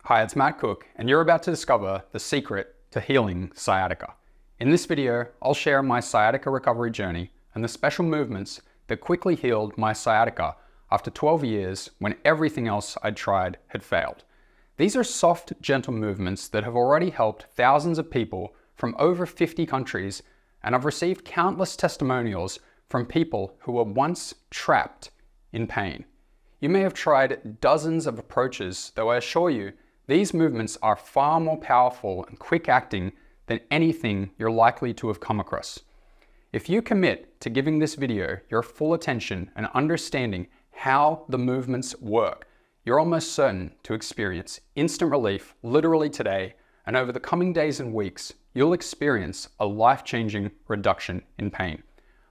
Hi, it's Matt Cook, and you're about to discover the secret to healing sciatica. In this video, I'll share my sciatica recovery journey and the special movements that quickly healed my sciatica after 12 years when everything else I'd tried had failed. These are soft, gentle movements that have already helped thousands of people from over 50 countries, and I've received countless testimonials from people who were once trapped in pain. You may have tried dozens of approaches, though I assure you, these movements are far more powerful and quick-acting than anything you're likely to have come across. If you commit to giving this video your full attention and understanding how the movements work, you're almost certain to experience instant relief literally today, and over the coming days and weeks, you'll experience a life-changing reduction in pain.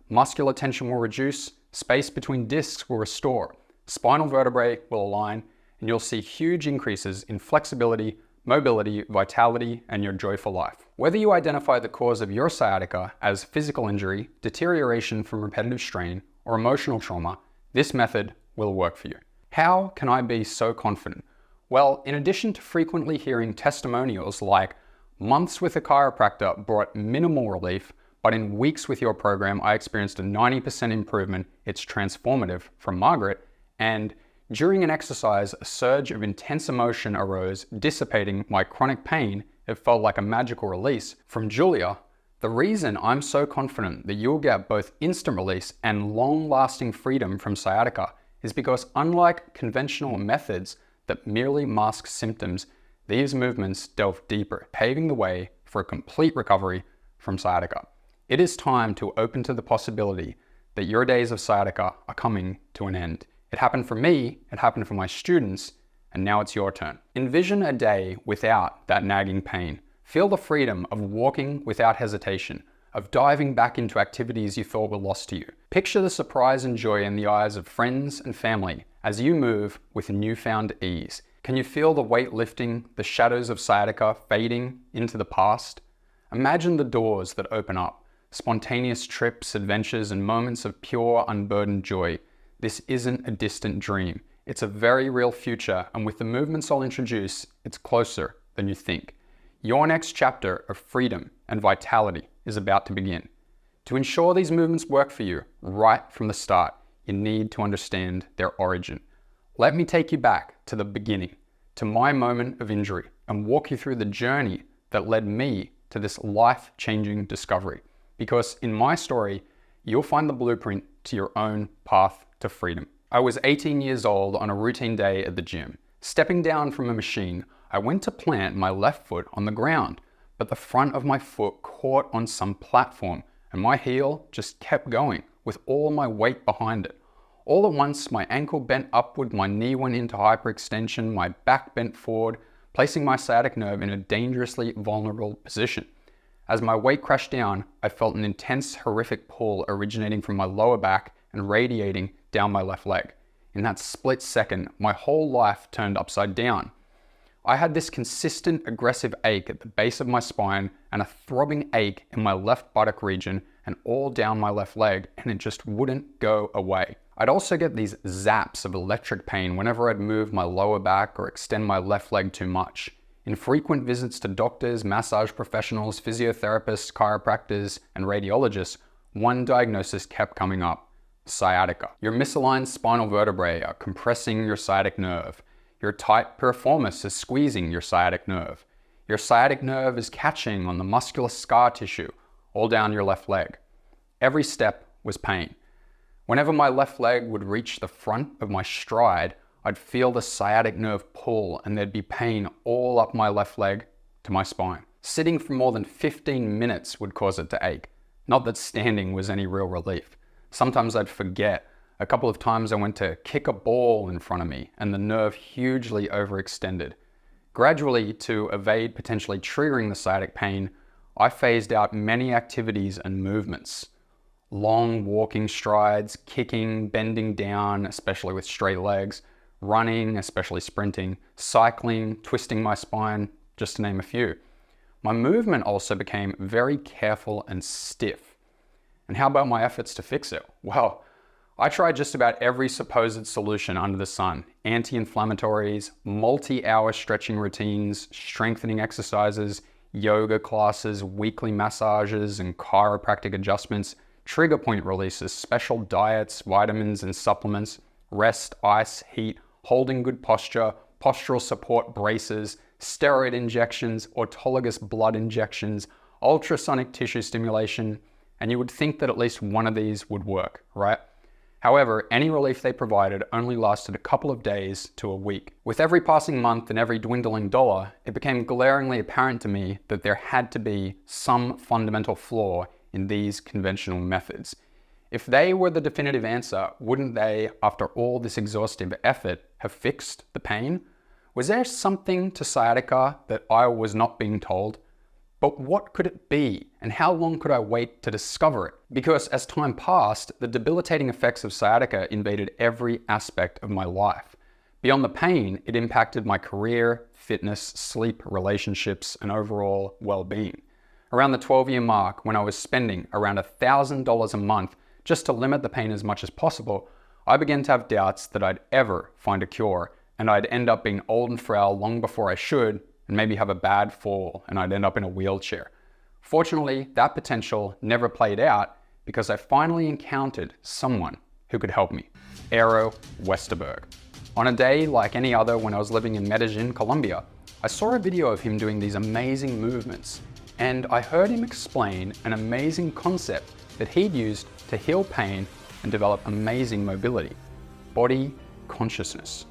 Muscular tension will reduce, space between discs will restore, spinal vertebrae will align, and you'll see huge increases in flexibility, mobility, vitality, and your joyful life. Whether you identify the cause of your sciatica as physical injury, deterioration from repetitive strain, or emotional trauma, this method will work for you. How can I be so confident? Well, in addition to frequently hearing testimonials like, months with a chiropractor brought minimal relief, but in weeks with your program, I experienced a 90% improvement. It's transformative, from Margaret. And during an exercise, a surge of intense emotion arose, dissipating my chronic pain. It felt like a magical release, from Julia. The reason I'm so confident that you'll get both instant release and long-lasting freedom from sciatica is because, unlike conventional methods that merely mask symptoms, these movements delve deeper, paving the way for a complete recovery from sciatica. It is time to open to the possibility that your days of sciatica are coming to an end. It happened for me, it happened for my students, and now it's your turn. Envision a day without that nagging pain. Feel the freedom of walking without hesitation, of diving back into activities you thought were lost to you. Picture the surprise and joy in the eyes of friends and family as you move with newfound ease. Can you feel the weight lifting, the shadows of sciatica fading into the past? Imagine the doors that open up, spontaneous trips, adventures, and moments of pure, unburdened joy. This isn't a distant dream. It's a very real future, and with the movements I'll introduce, it's closer than you think. Your next chapter of freedom and vitality is about to begin. To ensure these movements work for you right from the start, you need to understand their origin. Let me take you back to the beginning, to my moment of injury, and walk you through the journey that led me to this life-changing discovery. Because in my story, you'll find the blueprint to your own path to freedom. I was 18 years old on a routine day at the gym. Stepping down from a machine, I went to plant my left foot on the ground, but the front of my foot caught on some platform, and my heel just kept going with all my weight behind it. All at once, my ankle bent upward, my knee went into hyperextension, my back bent forward, placing my sciatic nerve in a dangerously vulnerable position. As my weight crashed down, I felt an intense, horrific pull originating from my lower back and radiating down my left leg. In that split second, my whole life turned upside down. I had this consistent, aggressive ache at the base of my spine and a throbbing ache in my left buttock region and all down my left leg, and it just wouldn't go away. I'd also get these zaps of electric pain whenever I'd move my lower back or extend my left leg too much. In frequent visits to doctors, massage professionals, physiotherapists, chiropractors, and radiologists, one diagnosis kept coming up: sciatica. Your misaligned spinal vertebrae are compressing your sciatic nerve. Your tight piriformis is squeezing your sciatic nerve. Your sciatic nerve is catching on the muscular scar tissue all down your left leg. Every step was pain. Whenever my left leg would reach the front of my stride, I'd feel the sciatic nerve pull, and there'd be pain all up my left leg to my spine. Sitting for more than 15 minutes would cause it to ache. Not that standing was any real relief. Sometimes I'd forget. A couple of times I went to kick a ball in front of me, and the nerve hugely overextended. Gradually, to evade potentially triggering the sciatic pain, I phased out many activities and movements. Long walking strides, kicking, bending down, especially with straight legs, running, especially sprinting, cycling, twisting my spine, just to name a few. My movement also became very careful and stiff. And how about my efforts to fix it? Well, I tried just about every supposed solution under the sun. Anti-inflammatories, multi-hour stretching routines, strengthening exercises, yoga classes, weekly massages and chiropractic adjustments, trigger point releases, special diets, vitamins and supplements, rest, ice, heat, holding good posture, postural support braces, steroid injections, autologous blood injections, ultrasonic tissue stimulation, and you would think that at least one of these would work, right? However, any relief they provided only lasted a couple of days to a week. With every passing month and every dwindling dollar, it became glaringly apparent to me that there had to be some fundamental flaw in these conventional methods. If they were the definitive answer, wouldn't they, after all this exhaustive effort, have fixed the pain? Was there something to sciatica that I was not being told? But what could it be, and how long could I wait to discover it? Because as time passed, the debilitating effects of sciatica invaded every aspect of my life. Beyond the pain, it impacted my career, fitness, sleep, relationships, and overall well-being. Around the 12-year mark, when I was spending around $1,000 a month just to limit the pain as much as possible, I began to have doubts that I'd ever find a cure, and I'd end up being old and frail long before I should, and maybe have a bad fall and I'd end up in a wheelchair. Fortunately, that potential never played out because I finally encountered someone who could help me, Aero Westerberg. On a day like any other when I was living in Medellin, Colombia, I saw a video of him doing these amazing movements, and I heard him explain an amazing concept that he'd used to heal pain and develop amazing mobility: body consciousness.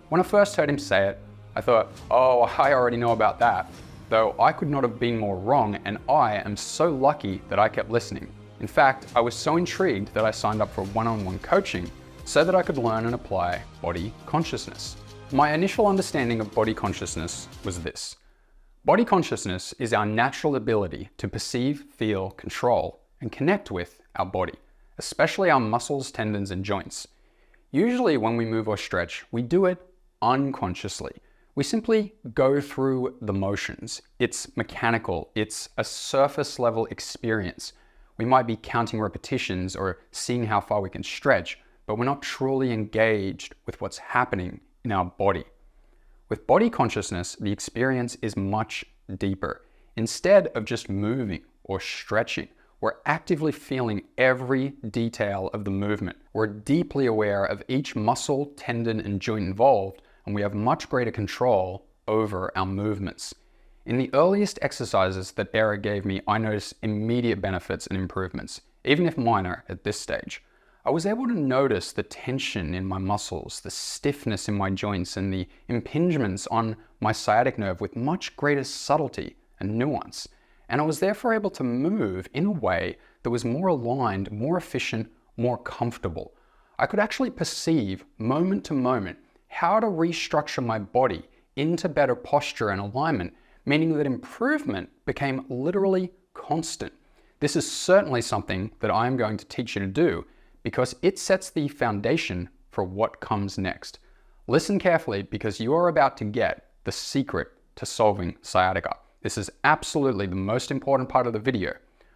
When I first heard him say it, I thought, oh, I already know about that. Though I could not have been more wrong, and I am so lucky that I kept listening. In fact, I was so intrigued that I signed up for one-on-one coaching so that I could learn and apply body consciousness. My initial understanding of body consciousness was this. Body consciousness is our natural ability to perceive, feel, control, and connect with our body, especially our muscles, tendons, and joints. Usually when we move or stretch, we do it unconsciously. We simply go through the motions. It's mechanical. It's a surface level experience. We might be counting repetitions or seeing how far we can stretch, but we're not truly engaged with what's happening in our body. With body consciousness, the experience is much deeper. Instead of just moving or stretching, we're actively feeling every detail of the movement. We're deeply aware of each muscle, tendon, and joint involved, and we have much greater control over our movements. In the earliest exercises that Era gave me, I noticed immediate benefits and improvements, even if minor at this stage. I was able to notice the tension in my muscles, the stiffness in my joints, and the impingements on my sciatic nerve with much greater subtlety and nuance. And I was therefore able to move in a way that was more aligned, more efficient, more comfortable. I could actually perceive, moment to moment, how to restructure my body into better posture and alignment, meaning that improvement became literally constant. This is certainly something that I am going to teach you to do because it sets the foundation for what comes next. Listen carefully because you are about to get the secret to solving sciatica. This is absolutely the most important part of the video.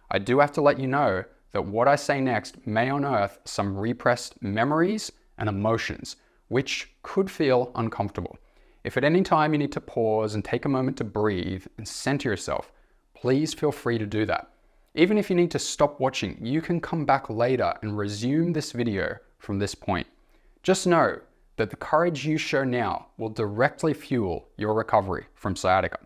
I do have to let you know that what I say next may unearth some repressed memories and emotions, which could feel uncomfortable. If at any time you need to pause and take a moment to breathe and center yourself, please feel free to do that. Even if you need to stop watching, you can come back later and resume this video from this point. Just know that the courage you show now will directly fuel your recovery from sciatica.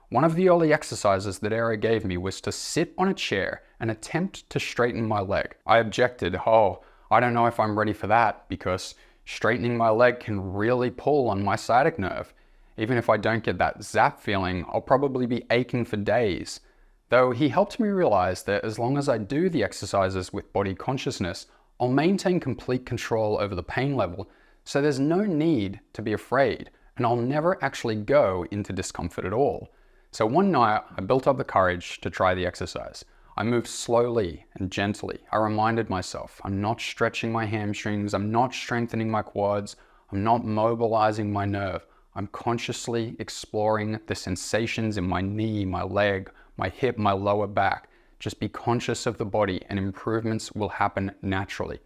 One of the early exercises that Era gave me was to sit on a chair and attempt to straighten my leg. I objected, I don't know if I'm ready for that because straightening my leg can really pull on my sciatic nerve. Even if I don't get that zap feeling, I'll probably be aching for days. Though he helped me realize that as long as I do the exercises with body consciousness, I'll maintain complete control over the pain level, so there's no need to be afraid, and I'll never actually go into discomfort at all. So one night, I built up the courage to try the exercise. I moved slowly and gently. I reminded myself, I'm not stretching my hamstrings, I'm not strengthening my quads, I'm not mobilizing my nerve. I'm consciously exploring the sensations in my knee, my leg, my hip, my lower back. Just be conscious of the body and improvements will happen naturally.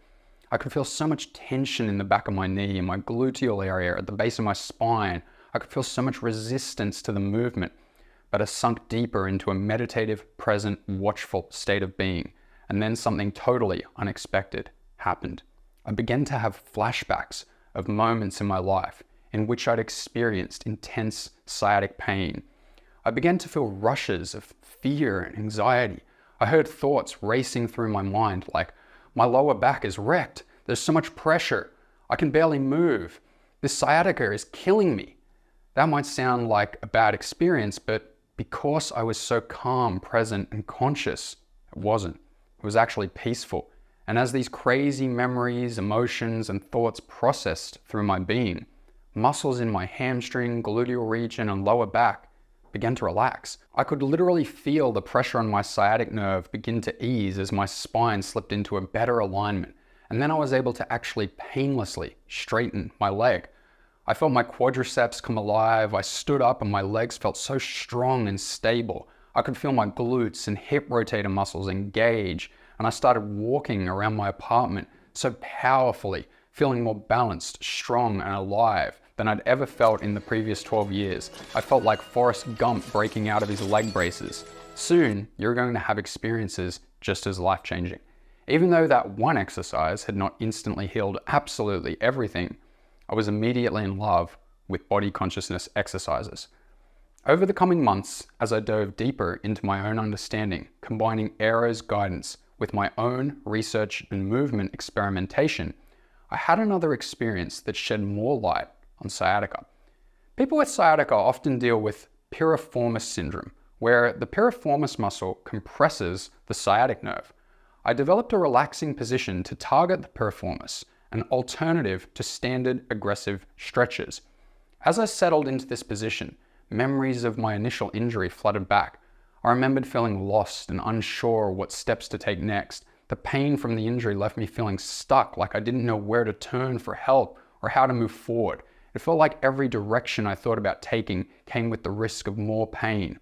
I could feel so much tension in the back of my knee, in my gluteal area, at the base of my spine. I could feel so much resistance to the movement, but I sunk deeper into a meditative, present, watchful state of being. And then something totally unexpected happened. I began to have flashbacks of moments in my life in which I'd experienced intense sciatic pain. I began to feel rushes of fear and anxiety. I heard thoughts racing through my mind like, my lower back is wrecked. There's so much pressure. I can barely move. This sciatica is killing me. That might sound like a bad experience, but because I was so calm, present, and conscious, it wasn't. It was actually peaceful. And as these crazy memories, emotions, and thoughts processed through my being, muscles in my hamstring, gluteal region, and lower back began to relax. I could literally feel the pressure on my sciatic nerve begin to ease as my spine slipped into a better alignment. And then I was able to actually painlessly straighten my leg. I felt my quadriceps come alive. I stood up and my legs felt so strong and stable. I could feel my glutes and hip rotator muscles engage. And I started walking around my apartment so powerfully, feeling more balanced, strong, and alive than I'd ever felt in the previous 12 years. I felt like Forrest Gump breaking out of his leg braces. Soon, you're going to have experiences just as life-changing. Even though that one exercise had not instantly healed absolutely everything, I was immediately in love with body consciousness exercises. Over the coming months, as I dove deeper into my own understanding, combining Aero's guidance with my own research and movement experimentation, I had another experience that shed more light on sciatica. People with sciatica often deal with piriformis syndrome, where the piriformis muscle compresses the sciatic nerve. I developed a relaxing position to target the piriformis, an alternative to standard aggressive stretches. As I settled into this position, memories of my initial injury flooded back. I remembered feeling lost and unsure what steps to take next. The pain from the injury left me feeling stuck, like I didn't know where to turn for help or how to move forward. It felt like every direction I thought about taking came with the risk of more pain.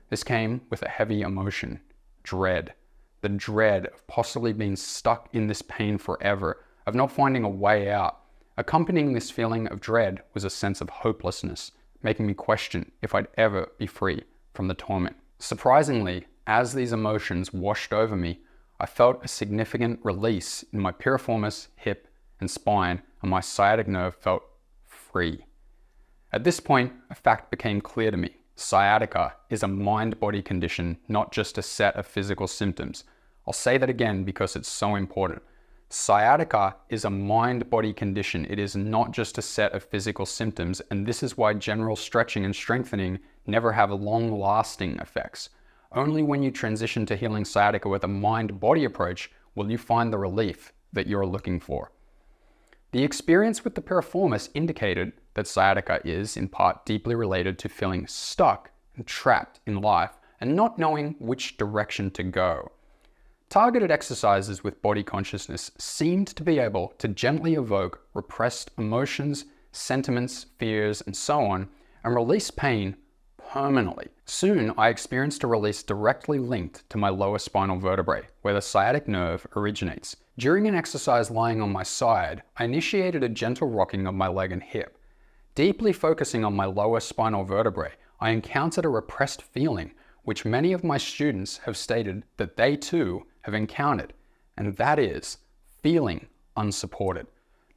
This came with a heavy emotion, dread. The dread of possibly being stuck in this pain forever, of not finding a way out. Accompanying this feeling of dread was a sense of hopelessness, making me question if I'd ever be free from the torment. Surprisingly, as these emotions washed over me, I felt a significant release in my piriformis, hip, and spine, and my sciatic nerve felt free. At this point, a fact became clear to me. Sciatica is a mind-body condition, not just a set of physical symptoms. I'll say that again because it's so important. Sciatica is a mind-body condition. It is not just a set of physical symptoms, and this is why general stretching and strengthening never have long-lasting effects. Only when you transition to healing sciatica with a mind-body approach will you find the relief that you're looking for. The experience with the piriformis indicated that sciatica is, in part, deeply related to feeling stuck and trapped in life and not knowing which direction to go. Targeted exercises with body consciousness seemed to be able to gently evoke repressed emotions, sentiments, fears, and so on, and release pain permanently. Soon, I experienced a release directly linked to my lower spinal vertebrae, where the sciatic nerve originates. During an exercise lying on my side, I initiated a gentle rocking of my leg and hip. Deeply focusing on my lower spinal vertebrae, I encountered a repressed feeling, which many of my students have stated that they too have encountered, and that is feeling unsupported.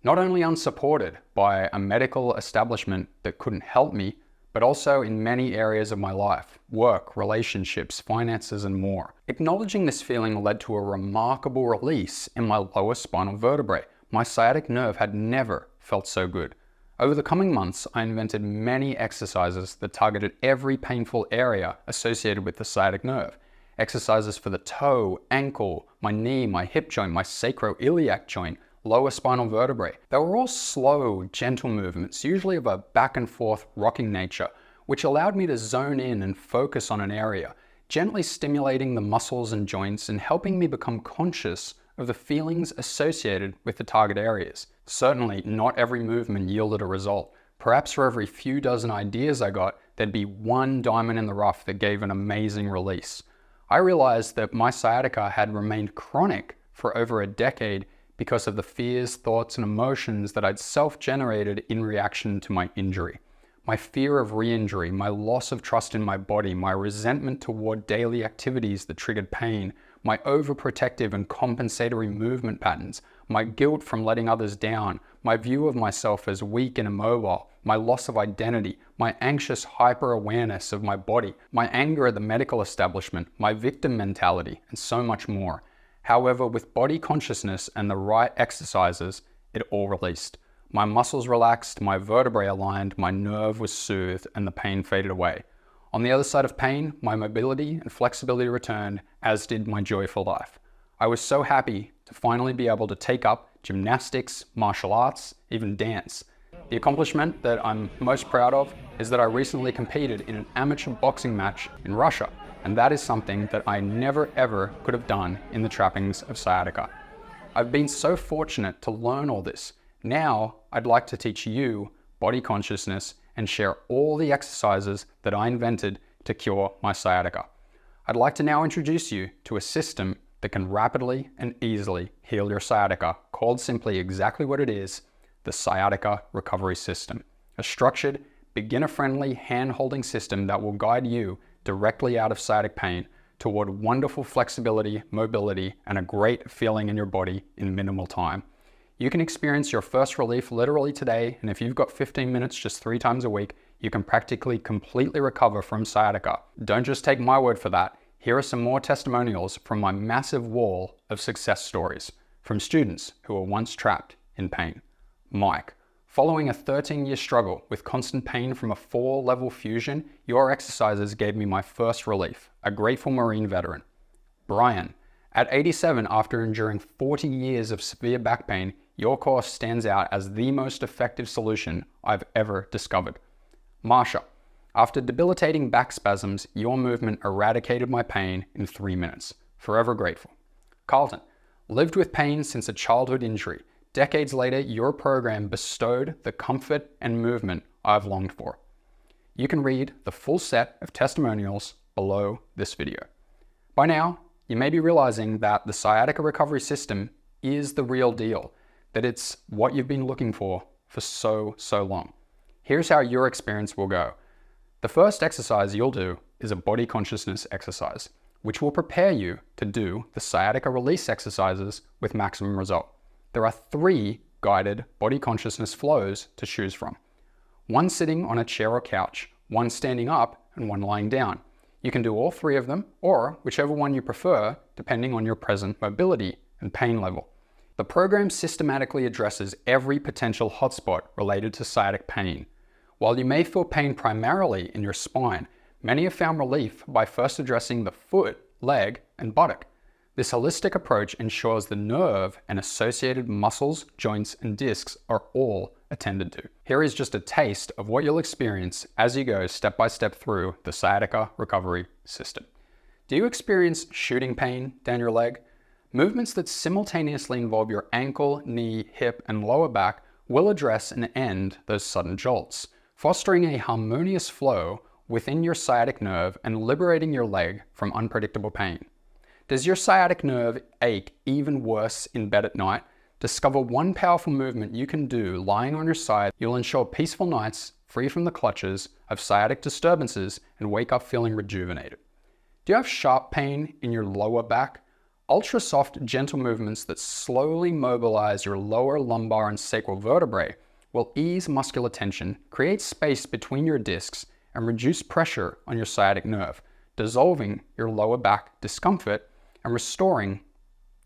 Not only unsupported by a medical establishment that couldn't help me, but also in many areas of my life, work, relationships, finances, and more. Acknowledging this feeling led to a remarkable release in my lower spinal vertebrae. My sciatic nerve had never felt so good. Over the coming months, I invented many exercises that targeted every painful area associated with the sciatic nerve. Exercises for the toe, ankle, my knee, my hip joint, my sacroiliac joint, lower spinal vertebrae. They were all slow, gentle movements, usually of a back and forth rocking nature, which allowed me to zone in and focus on an area, gently stimulating the muscles and joints and helping me become conscious of the feelings associated with the target areas. Certainly, not every movement yielded a result. Perhaps for every few dozen ideas I got, there'd be one diamond in the rough that gave an amazing release. I realized that my sciatica had remained chronic for over a decade because of the fears, thoughts, and emotions that I'd self-generated in reaction to my injury. My fear of re-injury, my loss of trust in my body, my resentment toward daily activities that triggered pain, my overprotective and compensatory movement patterns, my guilt from letting others down, my view of myself as weak and immobile, my loss of identity, my anxious hyper-awareness of my body, my anger at the medical establishment, my victim mentality, and so much more. However, with body consciousness and the right exercises, it all released. My muscles relaxed, my vertebrae aligned, my nerve was soothed, and the pain faded away. On the other side of pain, my mobility and flexibility returned, as did my joy for life. I was so happy to finally be able to take up gymnastics, martial arts, even dance. The accomplishment that I'm most proud of is that I recently competed in an amateur boxing match in Russia, and that is something that I never ever could have done in the trappings of sciatica. I've been so fortunate to learn all this. Now, I'd like to teach you body consciousness and share all the exercises that I invented to cure my sciatica. I'd like to now introduce you to a system that can rapidly and easily heal your sciatica, called simply exactly what it is, the Sciatica Recovery System. A structured, beginner-friendly hand-holding system that will guide you directly out of sciatic pain toward wonderful flexibility, mobility, and a great feeling in your body in minimal time. You can experience your first relief literally today, and if you've got 15 minutes just 3 times a week, you can practically completely recover from sciatica. Don't just take my word for that. Here are some more testimonials from my massive wall of success stories from students who were once trapped in pain. Mike, following a 13-year struggle with constant pain from a 4-level fusion, your exercises gave me my first relief, a grateful Marine veteran. Brian, at 87, after enduring 40 years of severe back pain, your course stands out as the most effective solution I've ever discovered. Marsha, after debilitating back spasms, your movement eradicated my pain in 3 minutes. Forever grateful. Carlton, lived with pain since a childhood injury. Decades later, your program bestowed the comfort and movement I've longed for. You can read the full set of testimonials below this video. By now, you may be realizing that the sciatica recovery system is the real deal, that it's what you've been looking for so long. Here's how your experience will go. The first exercise you'll do is a body consciousness exercise, which will prepare you to do the sciatica release exercises with maximum result. There are 3 guided body consciousness flows to choose from. 1 sitting on a chair or couch, 1 standing up, and 1 lying down. You can do all 3 of them, or whichever one you prefer, depending on your present mobility and pain level. The program systematically addresses every potential hotspot related to sciatic pain. While you may feel pain primarily in your spine, many have found relief by first addressing the foot, leg, and buttock. This holistic approach ensures the nerve and associated muscles, joints, and discs are all attended to. Here is just a taste of what you'll experience as you go step by step through the sciatica recovery system. Do you experience shooting pain down your leg? Movements that simultaneously involve your ankle, knee, hip, and lower back will address and end those sudden jolts, fostering a harmonious flow within your sciatic nerve and liberating your leg from unpredictable pain. Does your sciatic nerve ache even worse in bed at night? Discover one powerful movement you can do lying on your side. You'll ensure peaceful nights free from the clutches of sciatic disturbances and wake up feeling rejuvenated. Do you have sharp pain in your lower back? Ultra soft, gentle movements that slowly mobilize your lower lumbar and sacral vertebrae will ease muscular tension, create space between your discs, and reduce pressure on your sciatic nerve, dissolving your lower back discomfort and restoring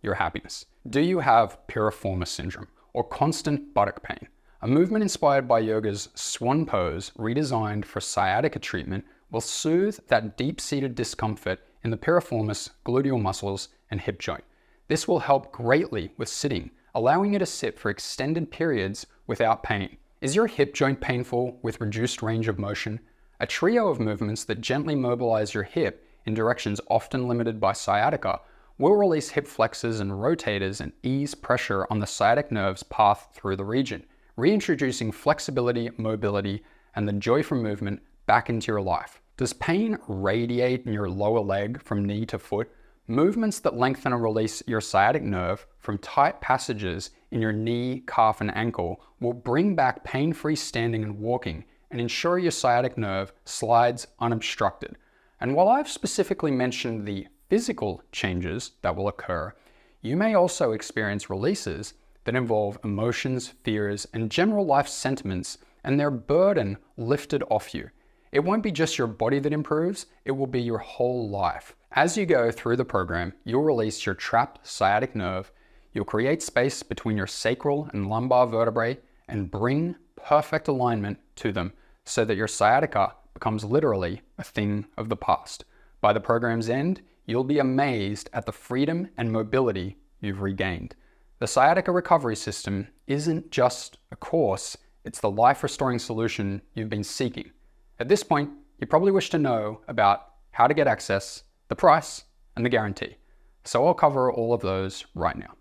your happiness. Do you have piriformis syndrome or constant buttock pain? A movement inspired by yoga's swan pose, redesigned for sciatica treatment, will soothe that deep-seated discomfort in the piriformis, gluteal muscles, and hip joint. This will help greatly with sitting, allowing you to sit for extended periods without pain. Is your hip joint painful with reduced range of motion? A trio of movements that gently mobilize your hip in directions often limited by sciatica will release hip flexors and rotators and ease pressure on the sciatic nerve's path through the region, reintroducing flexibility, mobility, and the joy from movement back into your life. Does pain radiate in your lower leg from knee to foot? Movements that lengthen and release your sciatic nerve from tight passages in your knee, calf, and ankle will bring back pain-free standing and walking and ensure your sciatic nerve slides unobstructed. And while I've specifically mentioned the physical changes that will occur, you may also experience releases that involve emotions, fears, and general life sentiments and their burden lifted off you. It won't be just your body that improves, it will be your whole life. As you go through the program, you'll release your trapped sciatic nerve, you'll create space between your sacral and lumbar vertebrae and bring perfect alignment to them so that your sciatica becomes literally a thing of the past. By the program's end, you'll be amazed at the freedom and mobility you've regained. The sciatica recovery system isn't just a course, it's the life-restoring solution you've been seeking. At this point, you probably wish to know about how to get access, the price, and the guarantee. So I'll cover all of those right now.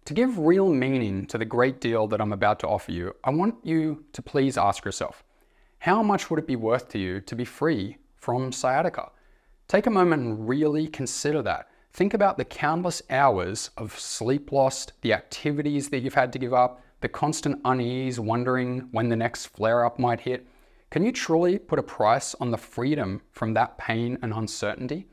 To give real meaning to the great deal that I'm about to offer you, I want you to please ask yourself, how much would it be worth to you to be free from sciatica? Take a moment and really consider that. Think about the countless hours of sleep lost, the activities that you've had to give up, the constant unease, wondering when the next flare-up might hit. Can you truly put a price on the freedom from that pain and uncertainty?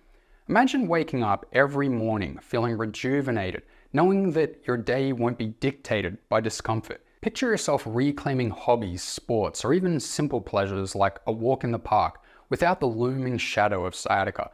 Imagine waking up every morning feeling rejuvenated, knowing that your day won't be dictated by discomfort. Picture yourself reclaiming hobbies, sports, or even simple pleasures like a walk in the park without the looming shadow of sciatica.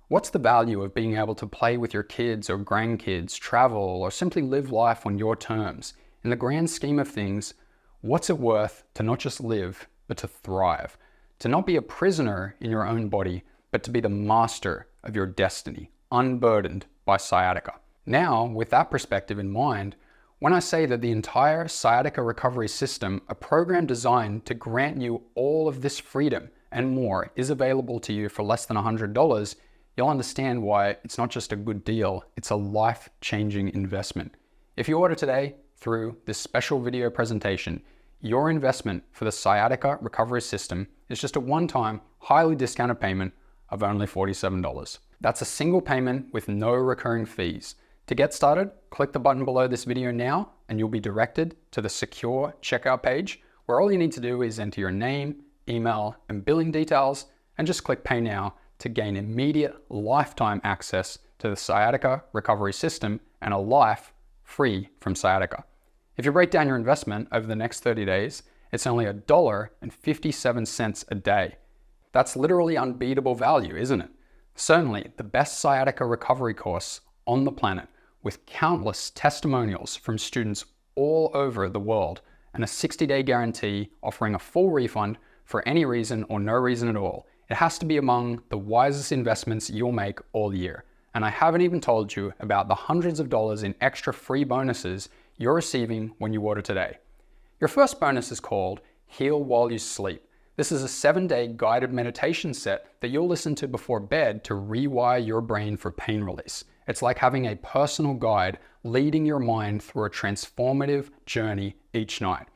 What's the value of being able to play with your kids or grandkids, travel, or simply live life on your terms? In the grand scheme of things, what's it worth to not just live, but to thrive? To not be a prisoner in your own body, but to be the master of your destiny, unburdened by sciatica. Now, with that perspective in mind, when I say that the entire sciatica recovery system, a program designed to grant you all of this freedom and more, is available to you for less than $100, you'll understand why it's not just a good deal, it's a life-changing investment. If you order today through this special video presentation, your investment for the sciatica recovery system is just a one-time, highly discounted payment of only $47. That's a single payment with no recurring fees. To get started, click the button below this video now and you'll be directed to the secure checkout page where all you need to do is enter your name, email, and billing details and just click Pay Now to gain immediate lifetime access to the sciatica recovery system and a life free from sciatica. If you break down your investment over the next 30 days, it's only $1.57 a day. That's literally unbeatable value, isn't it? Certainly the best sciatica recovery course on the planet, with countless testimonials from students all over the world and a 60-day guarantee offering a full refund for any reason or no reason at all. It has to be among the wisest investments you'll make all year. And I haven't even told you about the hundreds of dollars in extra free bonuses you're receiving when you order today. Your first bonus is called Heal While You Sleep. This is a 7-day guided meditation set that you'll listen to before bed to rewire your brain for pain release. It's like having a personal guide leading your mind through a transformative journey each night.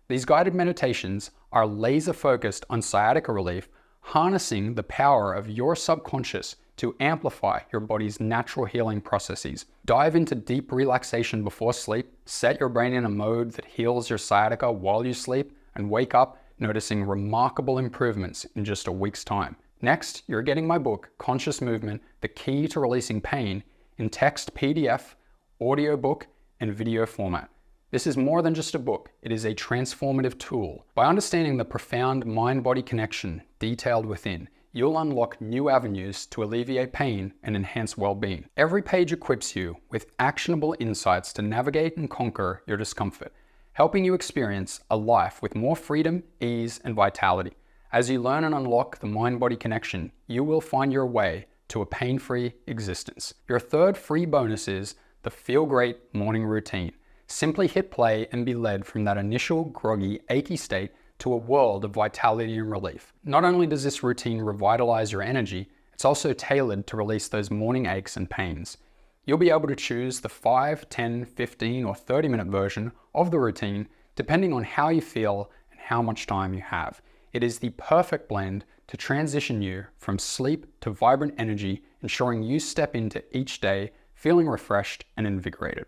These guided meditations are laser focused on sciatica relief, harnessing the power of your subconscious to amplify your body's natural healing processes. Dive into deep relaxation before sleep, set your brain in a mode that heals your sciatica while you sleep, and wake up noticing remarkable improvements in just a week's time. Next, you're getting my book, Conscious Movement, The Key to Releasing Pain, in text, PDF, audiobook, and video format. This is more than just a book, it is a transformative tool. By understanding the profound mind-body connection detailed within, you'll unlock new avenues to alleviate pain and enhance well-being. Every page equips you with actionable insights to navigate and conquer your discomfort, helping you experience a life with more freedom, ease, and vitality. As you learn and unlock the mind-body connection, you will find your way to a pain-free existence. Your third free bonus is the Feel Great Morning Routine. Simply hit play and be led from that initial groggy, achy state to a world of vitality and relief. Not only does this routine revitalize your energy, it's also tailored to release those morning aches and pains. You'll be able to choose the 5, 10, 15, or 30-minute version of the routine depending on how you feel and how much time you have. It is the perfect blend to transition you from sleep to vibrant energy, ensuring you step into each day feeling refreshed and invigorated.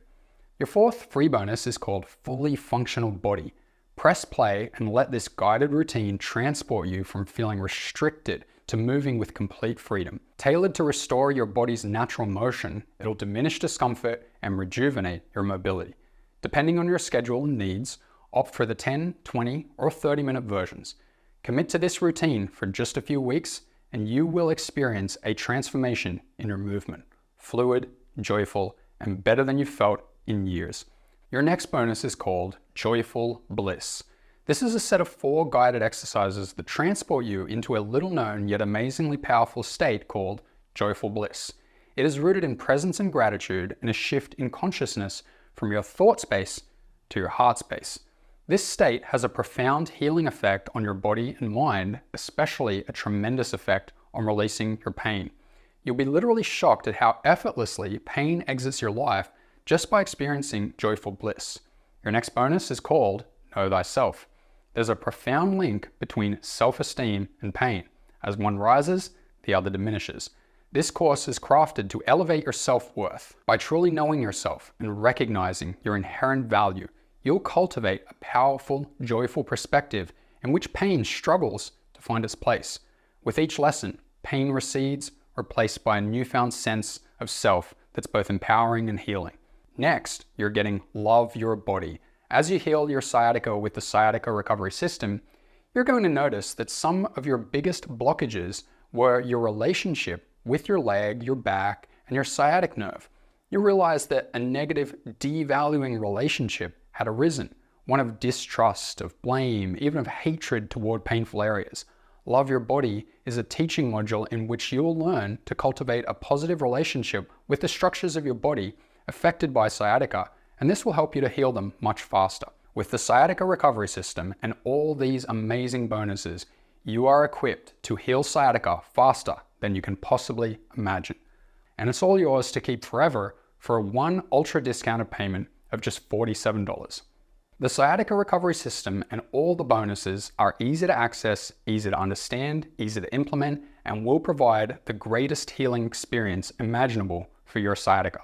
Your fourth free bonus is called Fully Functional Body. Press play and let this guided routine transport you from feeling restricted to moving with complete freedom. Tailored to restore your body's natural motion, it'll diminish discomfort and rejuvenate your mobility. Depending on your schedule and needs, opt for the 10, 20, or 30-minute versions. Commit to this routine for just a few weeks, and you will experience a transformation in your movement. Fluid, joyful, and better than you've felt in years. Your next bonus is called Joyful Bliss. This is a set of 4 guided exercises that transport you into a little known yet amazingly powerful state called Joyful Bliss. It is rooted in presence and gratitude and a shift in consciousness from your thought space to your heart space. This state has a profound healing effect on your body and mind, especially a tremendous effect on releasing your pain. You'll be literally shocked at how effortlessly pain exits your life just by experiencing joyful bliss. Your next bonus is called Know Thyself. There's a profound link between self-esteem and pain. As one rises, the other diminishes. This course is crafted to elevate your self-worth. By truly knowing yourself and recognizing your inherent value, you'll cultivate a powerful, joyful perspective in which pain struggles to find its place. With each lesson, pain recedes, replaced by a newfound sense of self that's both empowering and healing. Next, you're getting Love Your Body. As you heal your sciatica with the sciatica recovery system, you're going to notice that some of your biggest blockages were your relationship with your leg, your back, and your sciatic nerve. You realize that a negative, devaluing relationship had arisen, one of distrust, of blame, even of hatred toward painful areas. Love Your Body is a teaching module in which you'll learn to cultivate a positive relationship with the structures of your body affected by sciatica, and this will help you to heal them much faster. With the sciatica recovery system and all these amazing bonuses, you are equipped to heal sciatica faster than you can possibly imagine. And it's all yours to keep forever for one ultra discounted payment of just $47. The sciatica recovery system and all the bonuses are easy to access, easy to understand, easy to implement, and will provide the greatest healing experience imaginable for your sciatica.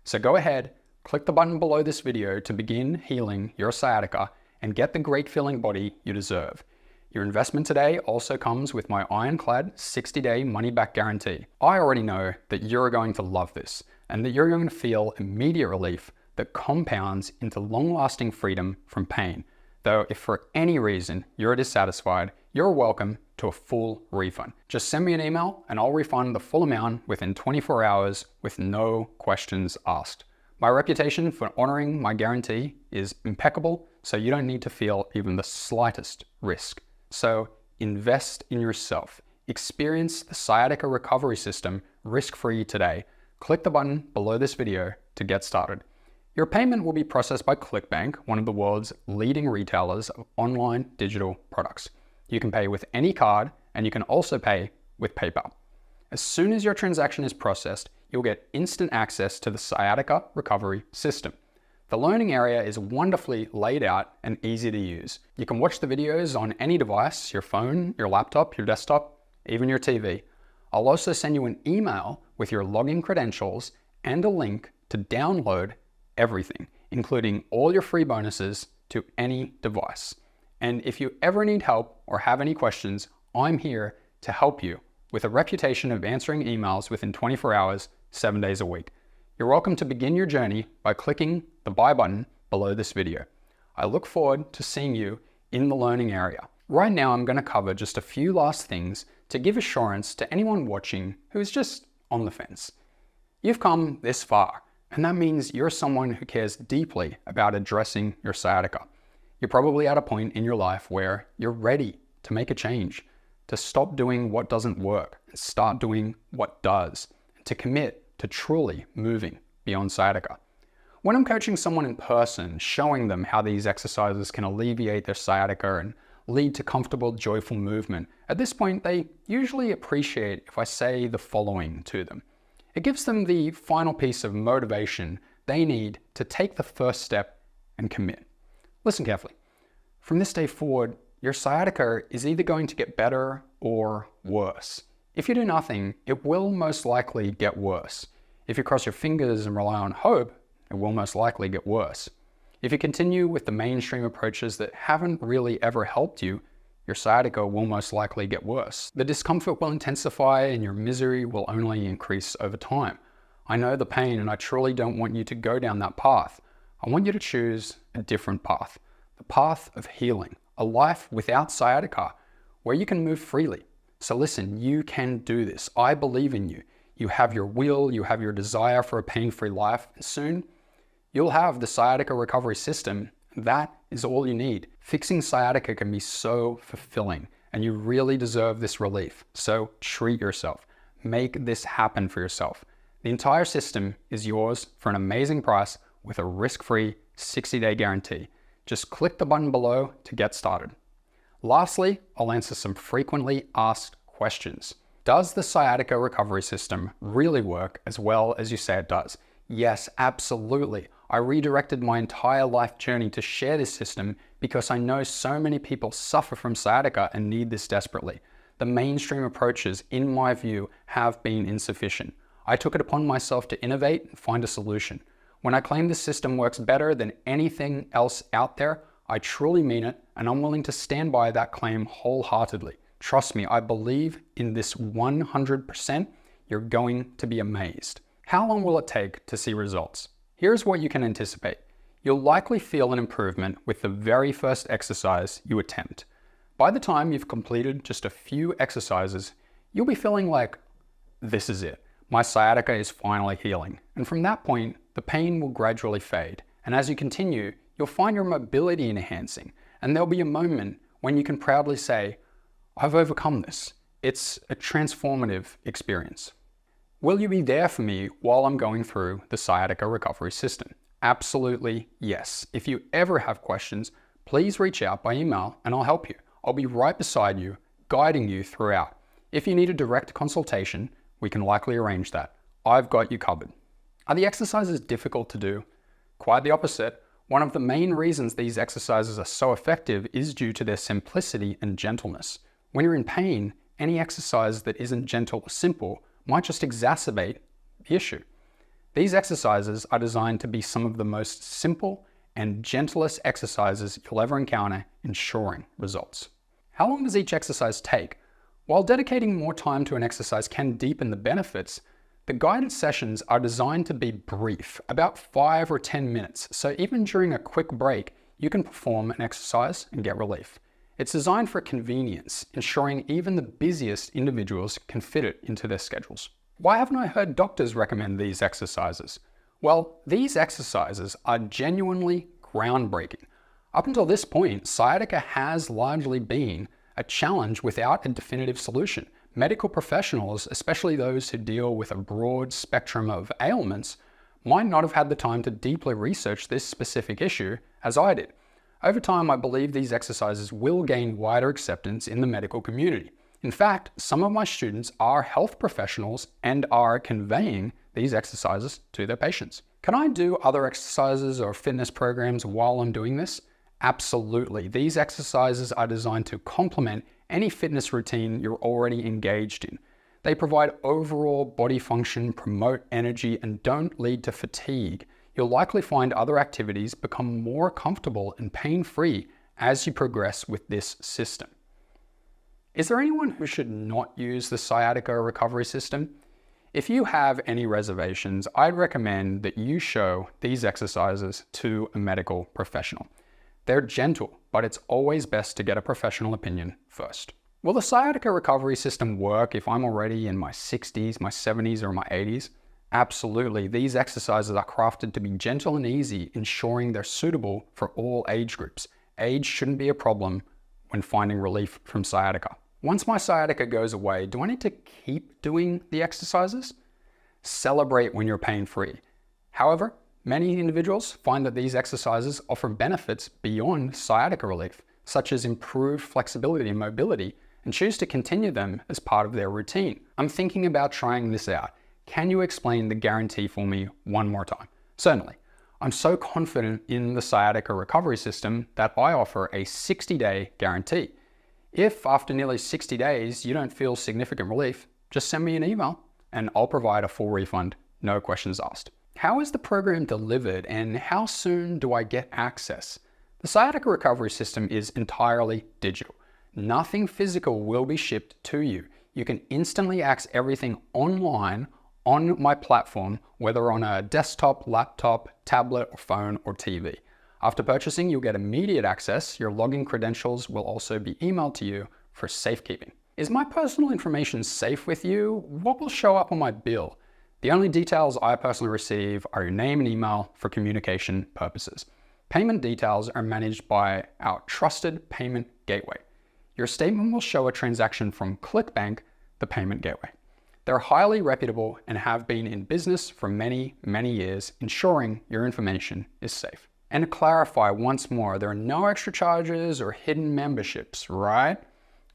So go ahead, click the button below this video to begin healing your sciatica and get the great feeling body you deserve. Your investment today also comes with my ironclad 60-day money-back guarantee. I already know that you're going to love this and that you're going to feel immediate relief that compounds into long-lasting freedom from pain. Though if for any reason you're dissatisfied, you're welcome to a full refund. Just send me an email and I'll refund the full amount within 24 hours with no questions asked. My reputation for honoring my guarantee is impeccable, so you don't need to feel even the slightest risk. So invest in yourself. Experience the sciatica recovery system risk-free today. Click the button below this video to get started. Your payment will be processed by ClickBank, one of the world's leading retailers of online digital products. You can pay with any card, and you can also pay with PayPal. As soon as your transaction is processed, you'll get instant access to the sciatica recovery system. The learning area is wonderfully laid out and easy to use. You can watch the videos on any device, your phone, your laptop, your desktop, even your TV. I'll also send you an email with your login credentials and a link to download everything, including all your free bonuses to any device. And if you ever need help or have any questions, I'm here to help you with a reputation of answering emails within 24 hours, 7 days a week. You're welcome to begin your journey by clicking the buy button below this video. I look forward to seeing you in the learning area. Right now, I'm going to cover just a few last things to give assurance to anyone watching who is just on the fence. You've come this far, and that means you're someone who cares deeply about addressing your sciatica. You're probably at a point in your life where you're ready to make a change, to stop doing what doesn't work and start doing what does, and to commit to truly moving beyond sciatica. When I'm coaching someone in person, showing them how these exercises can alleviate their sciatica and lead to comfortable, joyful movement, at this point they usually appreciate if I say the following to them. It gives them the final piece of motivation they need to take the first step and commit. Listen carefully. From this day forward, your sciatica is either going to get better or worse. If you do nothing, it will most likely get worse. If you cross your fingers and rely on hope, it will most likely get worse. If you continue with the mainstream approaches that haven't really ever helped you, your sciatica will most likely get worse. The discomfort will intensify and your misery will only increase over time. I know the pain and I truly don't want you to go down that path. I want you to choose a different path. The path of healing, a life without sciatica, where you can move freely. So listen, you can do this. I believe in you. You have your will, you have your desire for a pain-free life, and soon you'll have the sciatica recovery system. That is all you need. Fixing sciatica can be so fulfilling, and you really deserve this relief. So treat yourself. Make this happen for yourself. The entire system is yours for an amazing price with a risk-free 60-day guarantee. Just click the button below to get started. Lastly, I'll answer some frequently asked questions. Does the sciatica recovery system really work as well as you say it does? Yes, absolutely. I redirected my entire life journey to share this system because I know so many people suffer from sciatica and need this desperately. The mainstream approaches, in my view, have been insufficient. I took it upon myself to innovate and find a solution. When I claim this system works better than anything else out there, I truly mean it, and I'm willing to stand by that claim wholeheartedly. Trust me, I believe in this 100%. You're going to be amazed. How long will it take to see results? Here's what you can anticipate. You'll likely feel an improvement with the very first exercise you attempt. By the time you've completed just a few exercises, you'll be feeling like, this is it. My sciatica is finally healing. And from that point, the pain will gradually fade. And as you continue, you'll find your mobility enhancing. And there'll be a moment when you can proudly say, I've overcome this. It's a transformative experience. Will you be there for me while I'm going through the sciatica recovery system? Absolutely yes. If you ever have questions, please reach out by email and I'll help you. I'll be right beside you, guiding you throughout. If you need a direct consultation, we can likely arrange that. I've got you covered. Are the exercises difficult to do? Quite the opposite. One of the main reasons these exercises are so effective is due to their simplicity and gentleness. When you're in pain, any exercise that isn't gentle or simple might just exacerbate the issue. These exercises are designed to be some of the most simple and gentlest exercises you'll ever encounter, ensuring results. How long does each exercise take? While dedicating more time to an exercise can deepen the benefits, the guided sessions are designed to be brief, about 5 or 10 minutes, so even during a quick break, you can perform an exercise and get relief. It's designed for convenience, ensuring even the busiest individuals can fit it into their schedules. Why haven't I heard doctors recommend these exercises? Well, these exercises are genuinely groundbreaking. Up until this point, sciatica has largely been a challenge without a definitive solution. Medical professionals, especially those who deal with a broad spectrum of ailments, might not have had the time to deeply research this specific issue as I did. Over time, I believe these exercises will gain wider acceptance in the medical community. In fact, some of my students are health professionals and are conveying these exercises to their patients. Can I do other exercises or fitness programs while I'm doing this? Absolutely. These exercises are designed to complement any fitness routine you're already engaged in. They provide overall body function, promote energy, and don't lead to fatigue. You'll likely find other activities become more comfortable and pain-free as you progress with this system. Is there anyone who should not use the sciatica recovery system? If you have any reservations, I'd recommend that you show these exercises to a medical professional. They're gentle, but it's always best to get a professional opinion first. Will the sciatica recovery system work if I'm already in my 60s, my 70s, or my 80s? Absolutely. These exercises are crafted to be gentle and easy, ensuring they're suitable for all age groups. Age shouldn't be a problem when finding relief from sciatica. Once my sciatica goes away, do I need to keep doing the exercises? Celebrate when you're pain-free. However, many individuals find that these exercises offer benefits beyond sciatica relief, such as improved flexibility and mobility, and choose to continue them as part of their routine. I'm thinking about trying this out. Can you explain the guarantee for me one more time? Certainly. I'm so confident in the sciatica recovery system that I offer a 60-day guarantee. If after nearly 60 days you don't feel significant relief, just send me an email and I'll provide a full refund, no questions asked. How is the program delivered and how soon do I get access? The sciatica recovery system is entirely digital. Nothing physical will be shipped to you. You can instantly access everything online on my platform, whether on a desktop, laptop, tablet, or phone, or TV. After purchasing, you'll get immediate access. Your login credentials will also be emailed to you for safekeeping. Is my personal information safe with you? What will show up on my bill? The only details I personally receive are your name and email for communication purposes. Payment details are managed by our trusted payment gateway. Your statement will show a transaction from ClickBank, the payment gateway. They're highly reputable and have been in business for many, many years, ensuring your information is safe. And to clarify once more, there are no extra charges or hidden memberships, right?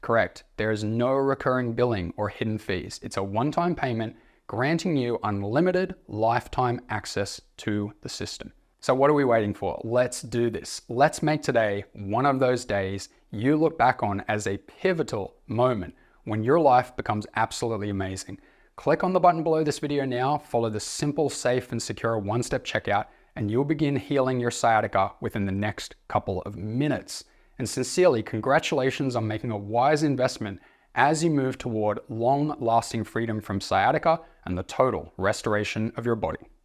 Correct, there is no recurring billing or hidden fees. It's a one-time payment granting you unlimited lifetime access to the system. So what are we waiting for? Let's do this. Let's make today one of those days you look back on as a pivotal moment when your life becomes absolutely amazing. Click on the button below this video now, follow the simple, safe, and secure one-step checkout, and you'll begin healing your sciatica within the next couple of minutes. And sincerely, congratulations on making a wise investment as you move toward long-lasting freedom from sciatica and the total restoration of your body.